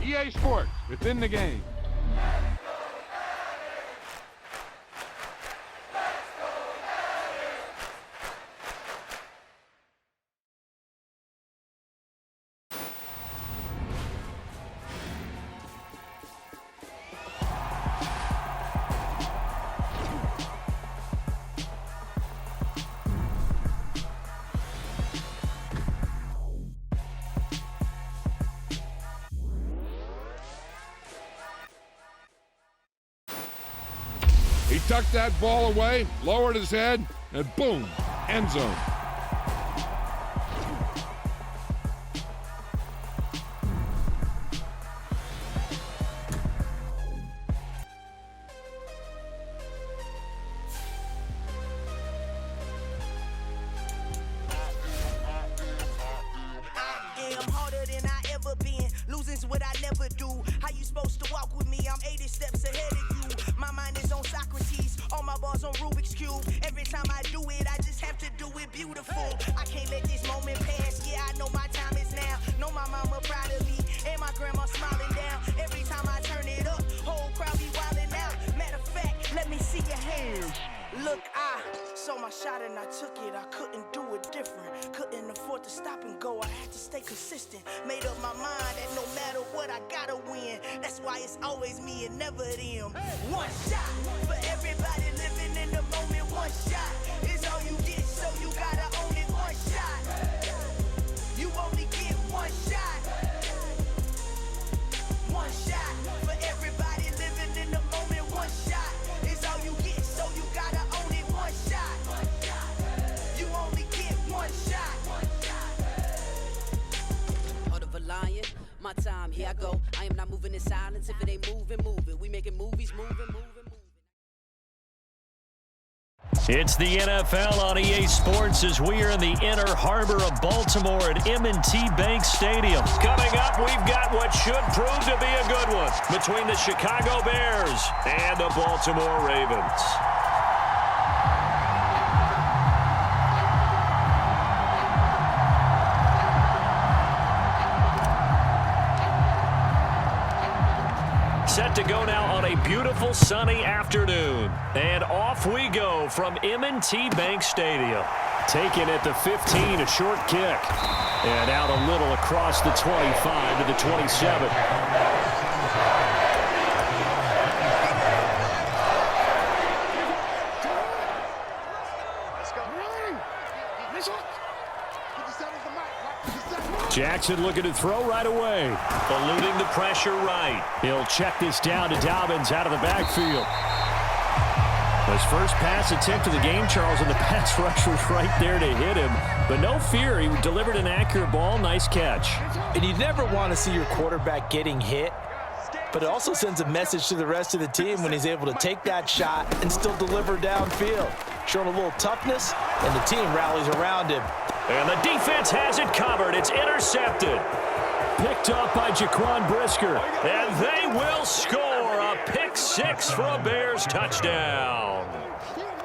EA Sports. It's in the game. He tucked that ball away, lowered his head, and boom, end zone. Losing's what I never do. How you supposed to walk with me? I'm 80 steps ahead of you. My mind is on Socrates, all my bars on Rubik's Cube. Every time I do it, I just have to do it beautiful. I can't let this moment pass. Yeah, I know my time is now. Know my mama proud of me, and my grandma smiling down. Every time I turn it up, whole crowd be wildin' out. Matter of fact, let me see your hands. Look, I saw my shot and I took it. I couldn't do it different. Couldn't afford to stop and go. I had to stay consistent. Made up my mind that no matter what, I gotta win. That's why it's always me and never them. One shot for everybody living in the moment. One shot is all you get, so you gotta own it. One shot. You only get one shot. One shot for everybody living in the moment. One shot is all you get, so you gotta own it. One shot. You only get one shot. Heart of a lion, my time, here I go. I am not moving in silence. If it ain't moving, move it. We making movies, moving. It's the NFL on EA Sports as we are in the inner harbor of Baltimore at M&T Bank Stadium. Coming up, we've got what should prove to be a good one between the Chicago Bears and the Baltimore Ravens. Set to go now on a beautiful sunny afternoon. And off we go from M&T Bank Stadium. Taken at the 15, a short kick. And out a little across the 25 to the 27. Jackson looking to throw right away. Eluding the pressure right. He'll check this down to Dobbins out of the backfield. His first pass attempt of the game, Charles, and the pass rush was right there to hit him. But no fear, he delivered an accurate ball. Nice catch. And you never want to see your quarterback getting hit, but it also sends a message to the rest of the team when he's able to take that shot and still deliver downfield. Showing a little toughness, and the team rallies around him. And the defense has it covered. It's intercepted. Picked up by Jaquan Brisker. And they will score a pick six for a Bears touchdown.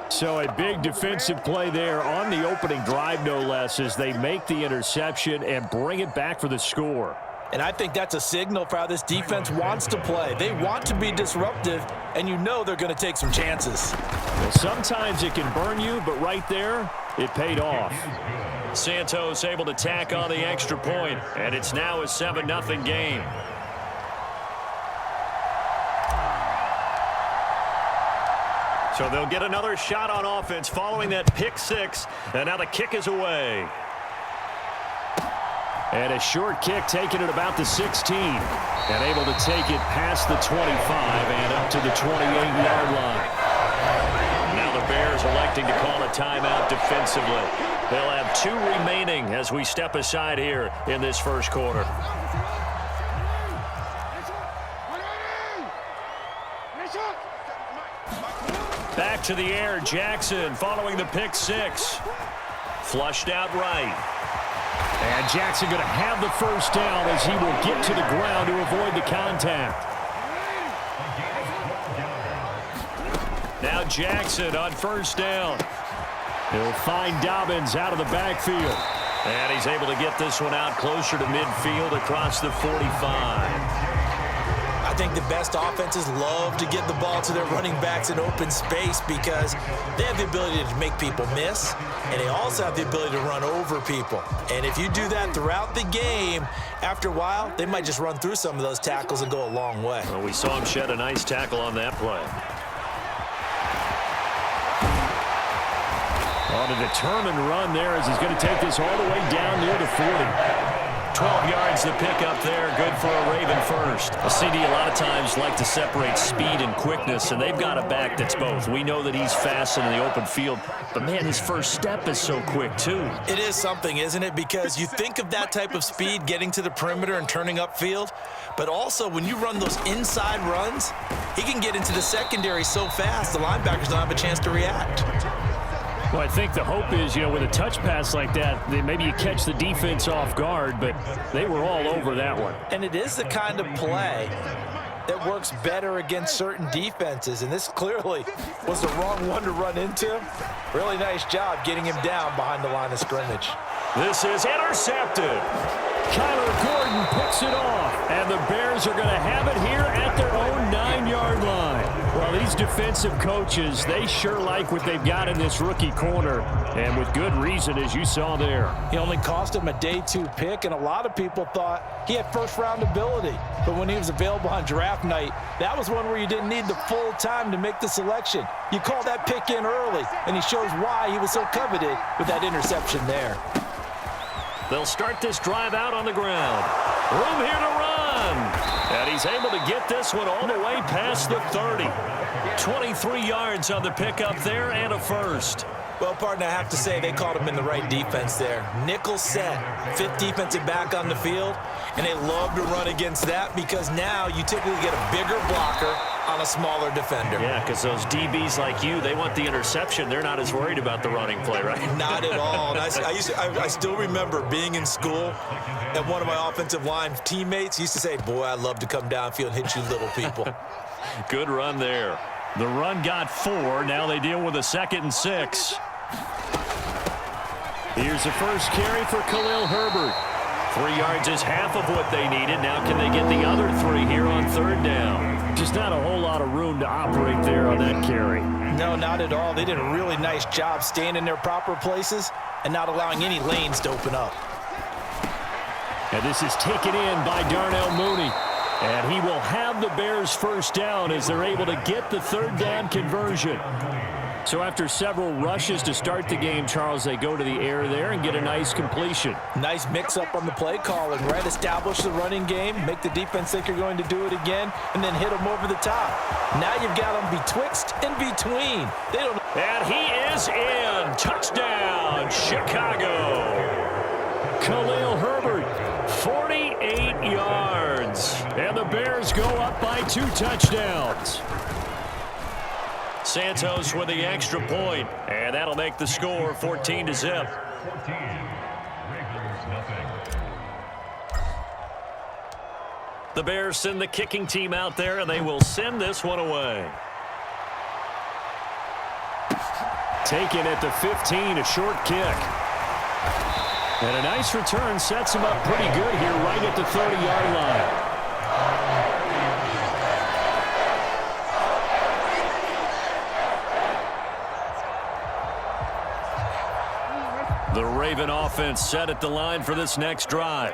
So a big defensive play there on the opening drive, no less, as they make the interception and bring it back for the score. And I think that's a signal for how this defense wants to play. They want to be disruptive, and you know they're going to take some chances. Well, sometimes it can burn you, but right there, it paid off. Santos able to tack on the extra point, and it's now a 7-0 game. So they'll get another shot on offense following that pick six, and now the kick is away. And a short kick taken at about the 16, and able to take it past the 25 and up to the 28-yard line. Now the Bears electing to call a timeout defensively. They'll have 2 remaining as we step aside here in this first quarter. Back to the air, Jackson following the pick six. Flushed out right. And Jackson going to have the first down as he will get to the ground to avoid the contact. Now Jackson on first down. He'll find Dobbins out of the backfield. And he's able to get this one out closer to midfield across the 45. think the best offenses love to get the ball to their running backs in open space because they have the ability to make people miss, and they also have the ability to run over people. And if you do that throughout the game, after a while, they might just run through some of those tackles and go a long way. Well, we saw him shed a nice tackle on that play. On a determined run there as he's going to take this all the way down near the 40. 12 yards to pick up there. Good for a Raven first. A CD a lot of times like to separate speed and quickness, and they've got a back that's both. We know that he's fast in the open field, but, man, his first step is so quick, too. It is something, isn't it? Because you think of that type of speed getting to the perimeter and turning upfield, but also when you run those inside runs, he can get into the secondary so fast the linebackers don't have a chance to react. Well, I think the hope is, with a touch pass like that, maybe you catch the defense off guard, but they were all over that one. And it is the kind of play that works better against certain defenses, and this clearly was the wrong one to run into. Really nice job getting him down behind the line of scrimmage. This is intercepted. Kyler Gordon picks it off, and the Bears are going to have it here at their own 9-yard line. Well, these defensive coaches, they sure like what they've got in this rookie corner, and with good reason, as you saw there. He only cost him a day 2 pick, and a lot of people thought he had first-round ability. But when he was available on draft night, that was one where you didn't need the full time to make the selection. You call that pick in early, and he shows why he was so coveted with that interception there. They'll start this drive out on the ground. Room here to run. And he's able to get this one all the way past the 30. 23 yards on the pickup there and a first. Well, partner, I have to say they called him in the right defense there. Nickel set, 5th defensive back on the field, and they love to run against that because now you typically get a bigger blocker on a smaller defender. Yeah, because those DBs like you, they want the interception. They're not as worried about the running play, right? Not at all. And I still remember being in school, and one of my offensive line teammates used to say, boy, I'd love to come downfield and hit you little people. Good run there. The run got 4. Now they deal with a 2nd and 6. Here's the first carry for Khalil Herbert. 3 yards is half of what they needed. Now can they get the other 3 here on 3rd down? Just not a whole lot of room to operate there on that carry. No, not at all. They did a really nice job staying in their proper places and not allowing any lanes to open up. And this is taken in by Darnell Mooney. And he will have the Bears first down as they're able to get the 3rd down conversion. So after several rushes to start the game, Charles, they go to the air there and get a nice completion. Nice mix-up on the play calling, right? Establish the running game, make the defense think you're going to do it again, and then hit them over the top. Now you've got them betwixt and between. They don't. And he is in. Touchdown, Chicago. Khalil Herbert, 48 yards. And the Bears go up by 2 touchdowns. Santos with the extra point, and that'll make the score 14-0. The Bears send the kicking team out there, and they will send this one away. Taken at the 15, a short kick. And a nice return sets him up pretty good here right at the 30-yard line. The Raven offense set at the line for this next drive.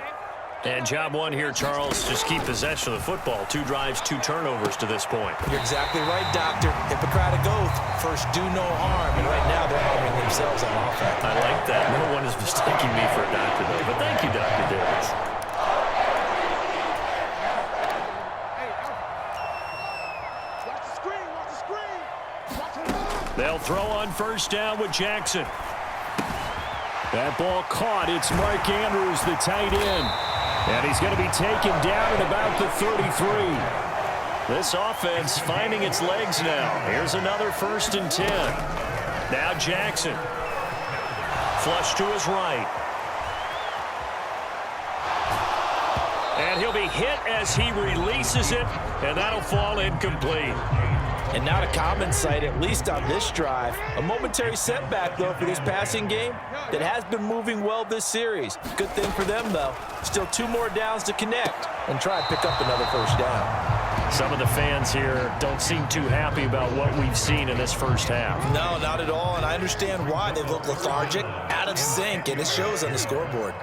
And job one here, Charles, just keep possession of the football. 2 drives, 2 turnovers to this point. You're exactly right, Doctor. Hippocratic oath, first do no harm. And right now they're harming themselves on offense. I like that. No one is mistaking me for a doctor, though. But thank you, Dr. Davis. They'll throw on first down with Jackson. That ball caught. It's Mark Andrews, the tight end. And he's going to be taken down at about the 33. This offense finding its legs now. Here's another 1st and 10. Now Jackson. Flush to his right. And he'll be hit as he releases it, and that'll fall incomplete. And not a common sight, at least on this drive. A momentary setback, though, for this passing game that has been moving well this series. Good thing for them, though. Still 2 more downs to connect and try and pick up another first down. Some of the fans here don't seem too happy about what we've seen in this first half. No, not at all, and I understand why. They look lethargic, out of sync, and it shows on the scoreboard.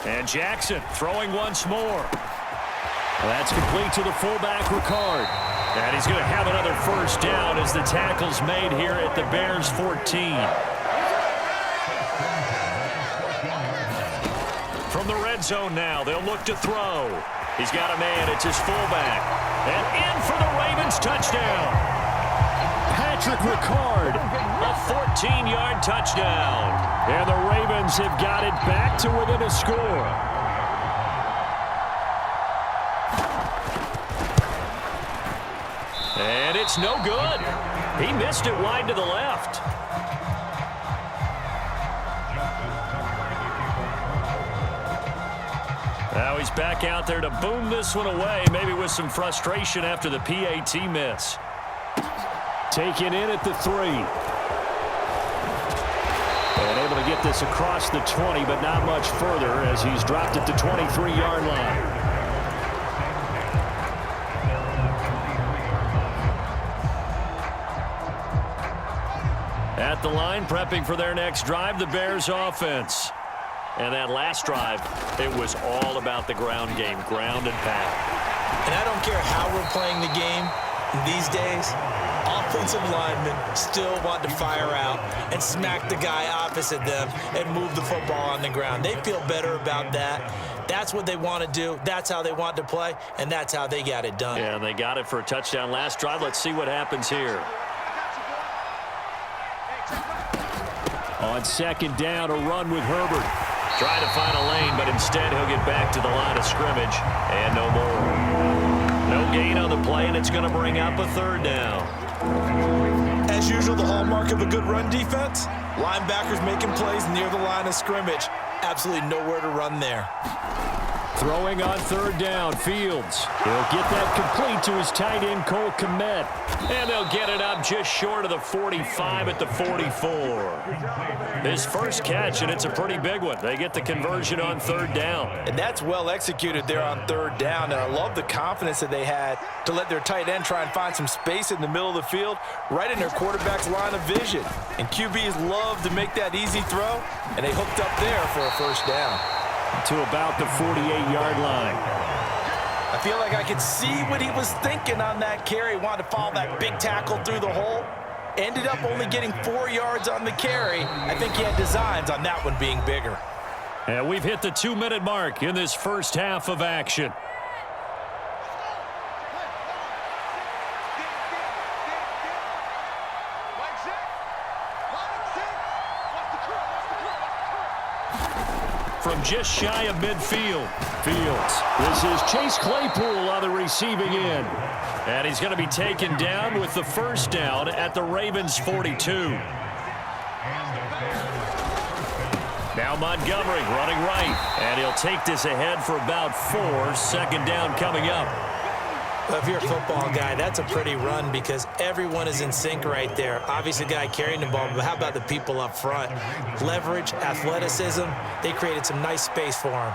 And Jackson throwing once more. That's complete to the fullback, Ricard. And he's going to have another first down as the tackle's made here at the Bears 14. From the red zone now, they'll look to throw. He's got a man, it's his fullback. And in for the Ravens touchdown. Patrick Ricard, a 14-yard touchdown. And the Ravens have got it back to within a score. And it's no good. He missed it wide to the left. Now he's back out there to boom this one away, maybe with some frustration after the PAT miss. Taken in at the 3. And able to get this across the 20, but not much further as he's dropped it to 23-yard line. At the line, prepping for their next drive, the Bears offense. And that last drive, it was all about the ground game, ground and pound. And I don't care how we're playing the game these days, offensive linemen still want to fire out and smack the guy opposite them and move the football on the ground. They feel better about that. That's what they want to do. That's how they want to play, and that's how they got it done. Yeah, and they got it for a touchdown last drive. Let's see what happens here. On second down, a run with Herbert. Trying to find a lane, but instead he'll get back to the line of scrimmage. And no more. No gain on the play, and it's going to bring up a third down. As usual, the hallmark of a good run defense, linebackers making plays near the line of scrimmage. Absolutely nowhere to run there. Throwing on third down, Fields. He'll get that complete to his tight end, Cole Kmet. And they'll get it up just short of the 45 at the 44. His first catch, and it's a pretty big one. They get the conversion on third down. And that's well executed there on third down. And I love the confidence that they had to let their tight end try and find some space in the middle of the field, right in their quarterback's line of vision. And QBs love to make that easy throw, and they hooked up there for a first down. To about the 48-yard line. I feel like I could see what he was thinking on that carry. Wanted to follow that big tackle through the hole. Ended up only getting 4 yards on the carry. I think he had designs on that one being bigger. And we've hit the 2-minute mark in this first half of action. From just shy of midfield, Fields. This is Chase Claypool on the receiving end. And he's going to be taken down with the first down at the Ravens 42. Now Montgomery running right. And he'll take this ahead for about 4. Second down coming up. Well, if you're a football guy, that's a pretty run because everyone is in sync right there. Obviously, the guy carrying the ball, but how about the people up front? Leverage, athleticism, they created some nice space for him.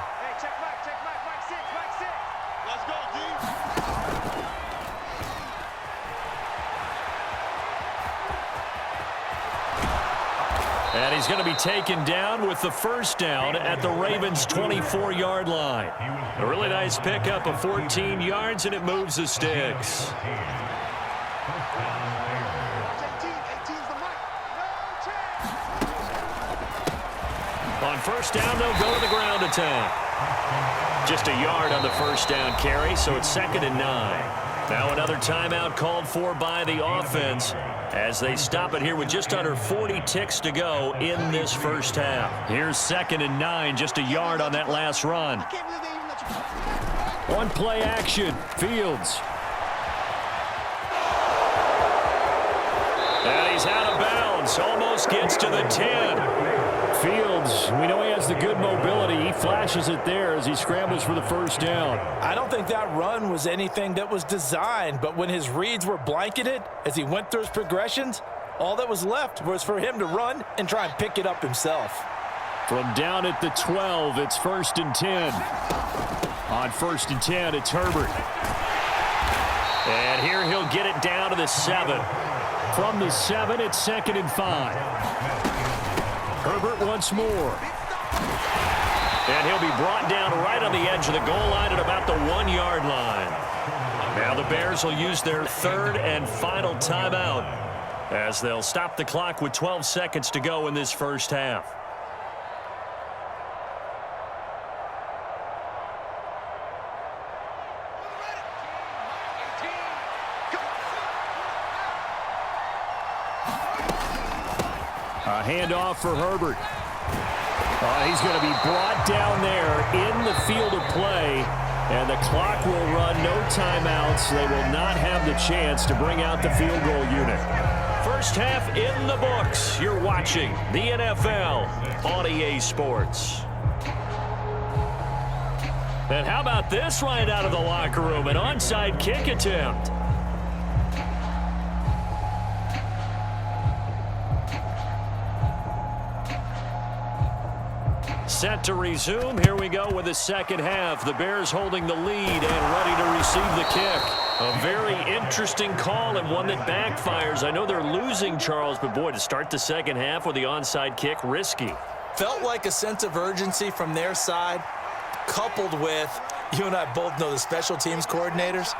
And he's going to be taken down with the first down at the Ravens' 24-yard line. A really nice pickup of 14 yards, and it moves the sticks. On first down, they'll go to the ground attack. Just a yard on the first down carry, so it's 2nd and 9. Now another timeout called for by the offense as they stop it here with just under 40 ticks to go in this first half. Here's 2nd and 9, just a yard on that last run. On play action, Fields. And he's out of bounds, almost gets to the 10. Fields, we know he has the good mobility. He flashes it there as he scrambles for the first down. I don't think that run was anything that was designed, but when his reads were blanketed as he went through his progressions, all that was left was for him to run and try and pick it up himself. From down at the 12, it's 1st and 10. On 1st and 10, it's Herbert. And here he'll get it down to the 7. From the 7, it's 2nd and 5. Herbert once more. And he'll be brought down right on the edge of the goal line at about the 1-yard line. Now the Bears will use their 3rd and final timeout as they'll stop the clock with 12 seconds to go in this first half. A handoff for Herbert. He's going to be brought down there in the field of play, and the clock will run, no timeouts. They will not have the chance to bring out the field goal unit. First half in the books. You're watching the NFL on EA Sports. And how about this right out of the locker room? An onside kick attempt. Set to resume. Here we go with the second half. The Bears holding the lead and ready to receive the kick. A very interesting call and one that backfires. I know they're losing, Charles, but boy, to start the second half with the onside kick, risky. Felt like a sense of urgency from their side, coupled with, you and I both know the special teams coordinators.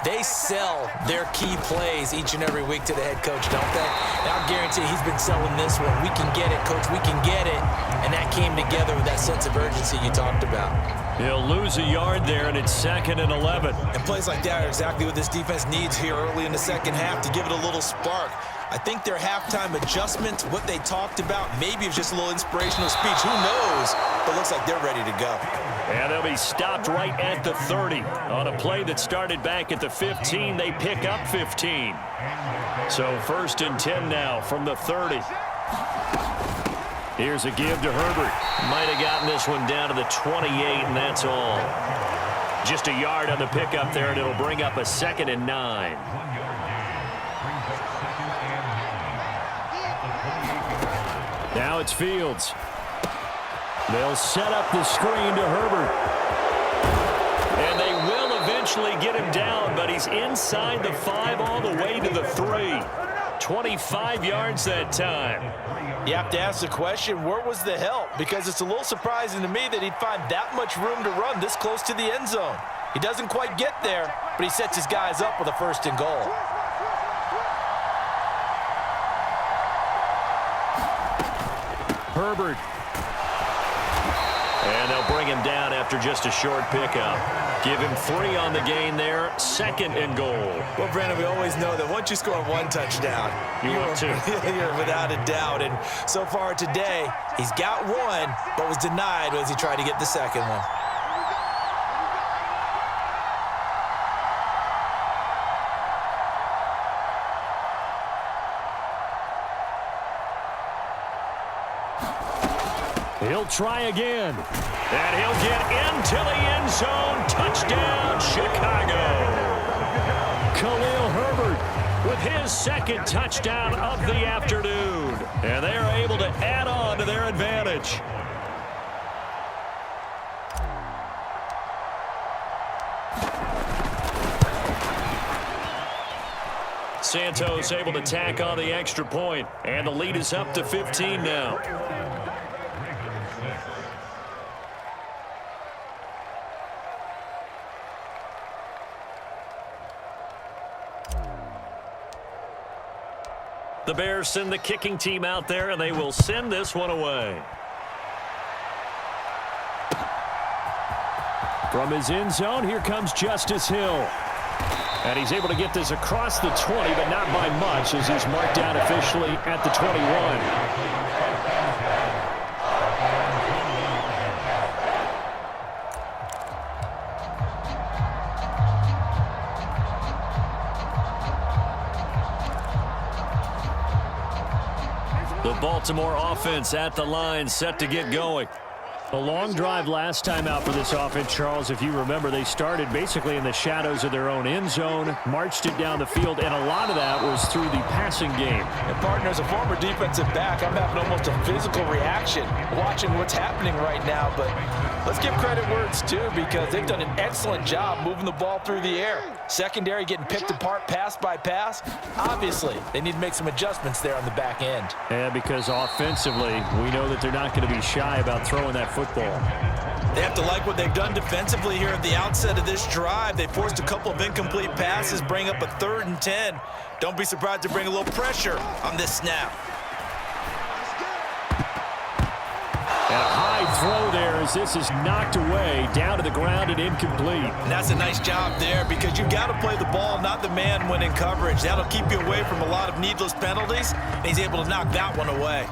They sell their key plays each and every week to the head coach, don't they? And I'll guarantee he's been selling this one. We can get it, coach. We can get it. And that came together with that sense of urgency you talked about. He'll lose a yard there, and it's 2nd and 11. And plays like that are exactly what this defense needs here early in the second half to give it a little spark. I think their halftime adjustment, what they talked about, maybe it was just a little inspirational speech. Who knows? But it looks like they're ready to go. And they'll be stopped right at the 30. On a play that started back at the 15, they pick up 15. So 1st and 10 now from the 30. Here's a give to Herbert. Might have gotten this one down to the 28, and that's all. Just a yard on the pickup there, and it'll bring up a 2nd and 9. Now it's Fields. They'll set up the screen to Herbert. And they will eventually get him down, but he's inside the 5 all the way to the 3. 25 yards that time. You have to ask the question, where was the help? Because it's a little surprising to me that he'd find that much room to run this close to the end zone. He doesn't quite get there, but he sets his guys up with a 1st and goal. Herbert. And they'll bring him down after just a short pickup. Give him 3 on the gain there. 2nd and goal. Well, Brandon, we always know that once you score 1 touchdown, you're without a doubt. And so far today, he's got 1, but was denied as he tried to get the second one. He'll try again. And he'll get into the end zone. Touchdown, Chicago. Khalil Herbert with his 2nd touchdown of the afternoon. And they are able to add on to their advantage. Santos able to tack on the extra point. And the lead is up to 15 now. The Bears send the kicking team out there, and they will send this one away. From his end zone, here comes Justice Hill. And he's able to get this across the 20, but not by much, as he's marked down officially at the 21. The Baltimore offense at the line, set to get going. A long drive last time out for this offense, Charles. If you remember, they started basically in the shadows of their own end zone, marched it down the field, and a lot of that was through the passing game. And partner, as a former defensive back, I'm having almost a physical reaction watching what's happening right now. But let's give credit where it's due, because they've done an excellent job moving the ball through the air. Secondary getting picked apart pass by pass. Obviously, they need to make some adjustments there on the back end. Yeah, because offensively, we know that they're not going to be shy about throwing that football. They have to like what they've done defensively here at the outset of this drive. They forced a couple of incomplete passes, bring up a 3rd and 10. Don't be surprised to bring a little pressure on this snap. And a high throw there as this is knocked away, down to the ground and incomplete. And that's a nice job there, because you've got to play the ball, not the man when in coverage. That'll keep you away from a lot of needless penalties, and he's able to knock that one away.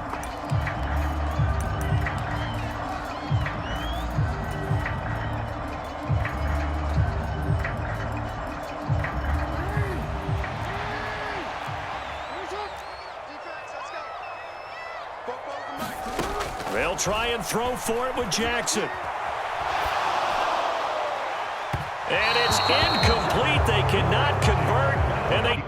They'll try and throw for it with Jackson. And it's incomplete. They cannot convert, and they